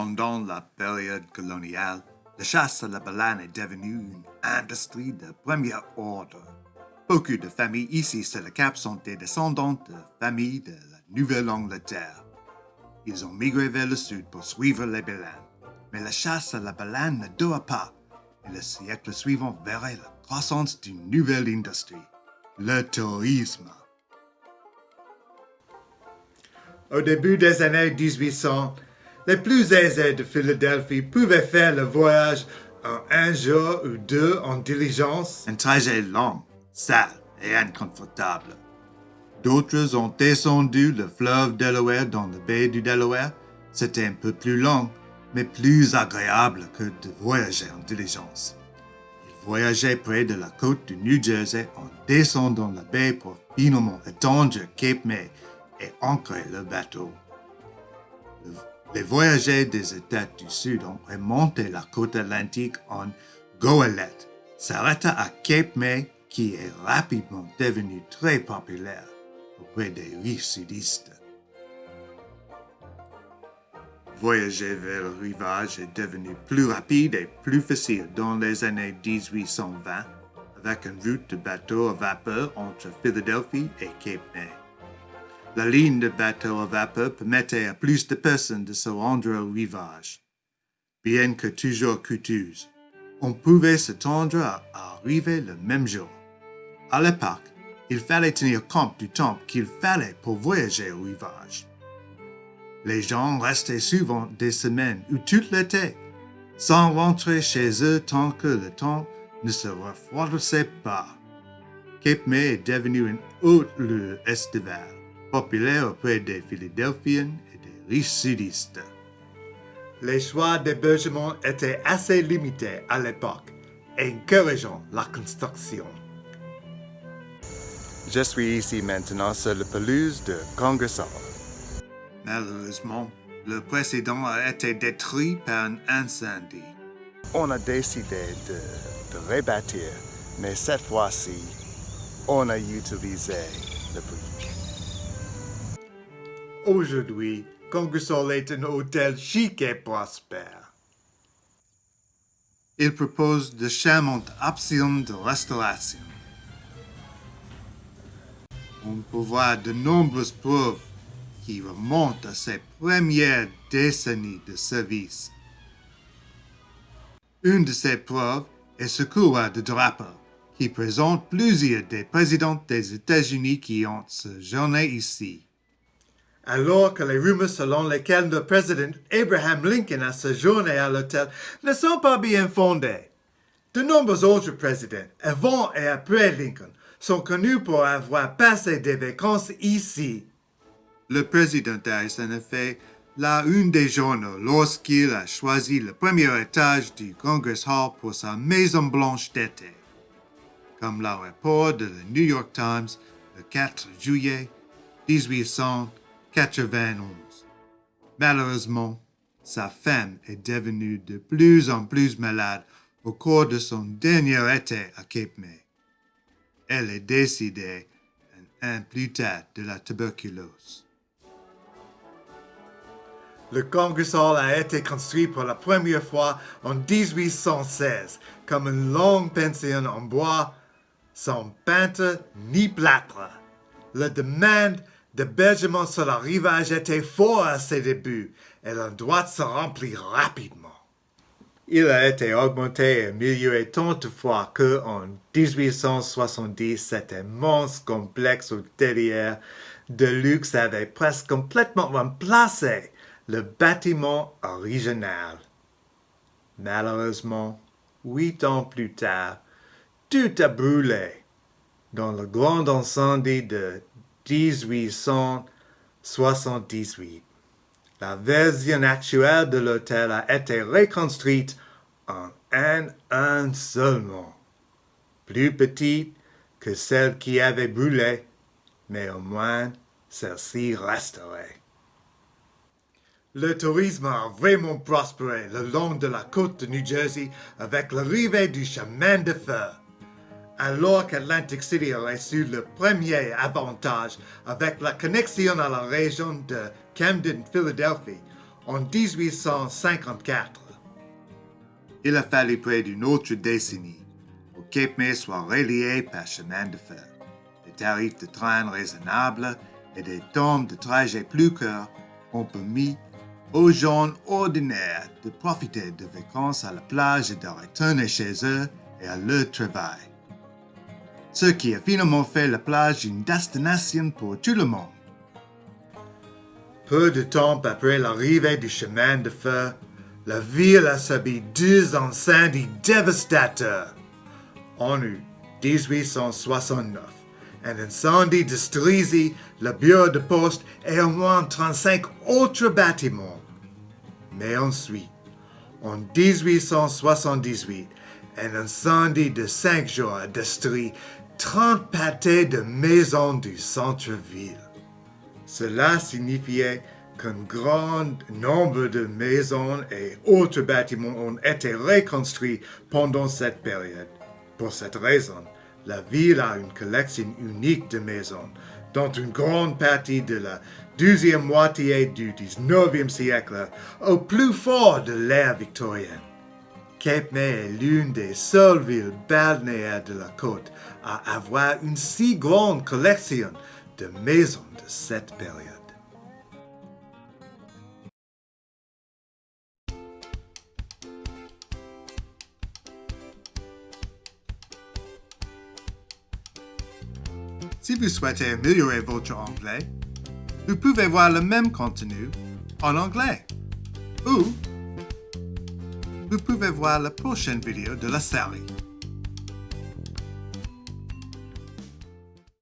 Pendant la période coloniale, la chasse à la baleine est devenue une industrie de premier ordre. Beaucoup de familles ici sur le Cap sont des descendantes de familles de la Nouvelle-Angleterre. Ils ont migré vers le sud pour suivre les baleines. Mais la chasse à la baleine ne dura pas, et le siècle suivant verrait la croissance d'une nouvelle industrie, le tourisme. Au début des années 1800, les plus aisés de Philadelphie pouvaient faire le voyage en un jour ou deux en diligence. Un trajet long, sale et inconfortable. D'autres ont descendu le fleuve Delaware dans la baie du Delaware. C'était un peu plus long, mais plus agréable que de voyager en diligence. Ils voyageaient près de la côte du New Jersey en descendant la baie pour finalement atteindre Cape May et ancrer le bateau. Les voyageurs des États du Sud ont remonté la côte atlantique en goélette, s'arrêta à Cape May qui est rapidement devenu très populaire auprès des riches sudistes. Voyager vers le rivage est devenu plus rapide et plus facile dans les années 1820 avec une route de bateaux à vapeur entre Philadelphie et Cape May. La ligne de bateaux à vapeur permettait à plus de personnes de se rendre au rivage. Bien que toujours coûteuse, on pouvait s'attendre à arriver le même jour. À l'époque, il fallait tenir compte du temps qu'il fallait pour voyager au rivage. Les gens restaient souvent des semaines ou tout l'été, sans rentrer chez eux tant que le temps ne se refroidissait pas. Cape May est devenu un haut lieu estival, populaire auprès des Philadelphiens et des riches sudistes. Les choix d'hébergement étaient assez limités à l'époque, encourageant la construction. Je suis ici maintenant sur la pelouse de Congress Hall. Malheureusement, le précédent a été détruit par un incendie. On a décidé de rebâtir, mais cette fois-ci, on a utilisé le brick. Aujourd'hui, Congress Hall est un hôtel chic et prospère. Il propose de charmantes options de restauration. On peut voir de nombreuses preuves qui remontent à ses premières décennies de service. Une de ces preuves est ce couloir de drapeau qui présente plusieurs des présidents des États-Unis qui ont séjourné ici. Alors que les rumeurs selon lesquelles le président Abraham Lincoln a séjourné à l'hôtel ne sont pas bien fondées. De nombreux autres présidents, avant et après Lincoln, sont connus pour avoir passé des vacances ici. Le président Harris en a fait la une des journaux lorsqu'il a choisi le premier étage du Congress Hall pour sa Maison Blanche d'été. Comme le rapport de la New York Times le 4 juillet 1891. Malheureusement, sa femme est devenue de plus en plus malade au cours de son dernier été à Cape May. Elle est décédée un an plus tard de la tuberculose. Le Congress Hall a été construit pour la première fois en 1816 comme une longue pension en bois, sans peintre ni plâtre. La demande d'hébergement sur le rivage était forte à ses débuts et l'endroit se remplit rapidement. Il a été augmenté et amélioré tant de fois qu'en 1870, cet immense complexe hôtelier de luxe avait presque complètement remplacé le bâtiment original. Malheureusement, 8 ans plus tard, tout a brûlé dans le grand incendie de 1878. La version actuelle de l'hôtel a été reconstruite en un an seulement, plus petite que celle qui avait brûlé, mais au moins celle-ci resterait. Le tourisme a vraiment prospéré le long de la côte de New Jersey avec l'arrivée du chemin de fer. Alors qu'Atlantic City a reçu le premier avantage avec la connexion à la région de Camden, Philadelphie, en 1854. Il a fallu près d'une autre décennie pour que Cape May soit relié par chemin de fer. Des tarifs de train raisonnables et des temps de trajet plus courts ont permis aux gens ordinaires de profiter de vacances à la plage et de retourner chez eux et à leur travail. Ce qui a finalement fait la plage une destination pour tout le monde. Peu de temps après l'arrivée du chemin de fer, la ville a subi 2 incendies dévastateurs. En août 1869, un incendie détruisit le bureau de poste et au moins 35 autres bâtiments. Mais ensuite, en 1878, un incendie de 5 jours a détruit 30 pâtés de maisons du centre-ville. Cela signifiait qu'un grand nombre de maisons et autres bâtiments ont été reconstruits pendant cette période. Pour cette raison, la ville a une collection unique de maisons, dont une grande partie de la deuxième moitié du 19e siècle au plus fort de l'ère victorienne. Cape May est l'une des seules villes balnéaires de la côte à avoir une si grande collection de maisons de cette période. Si vous souhaitez améliorer votre anglais, vous pouvez voir le même contenu en anglais. Ou vous pouvez voir la prochaine vidéo de la série.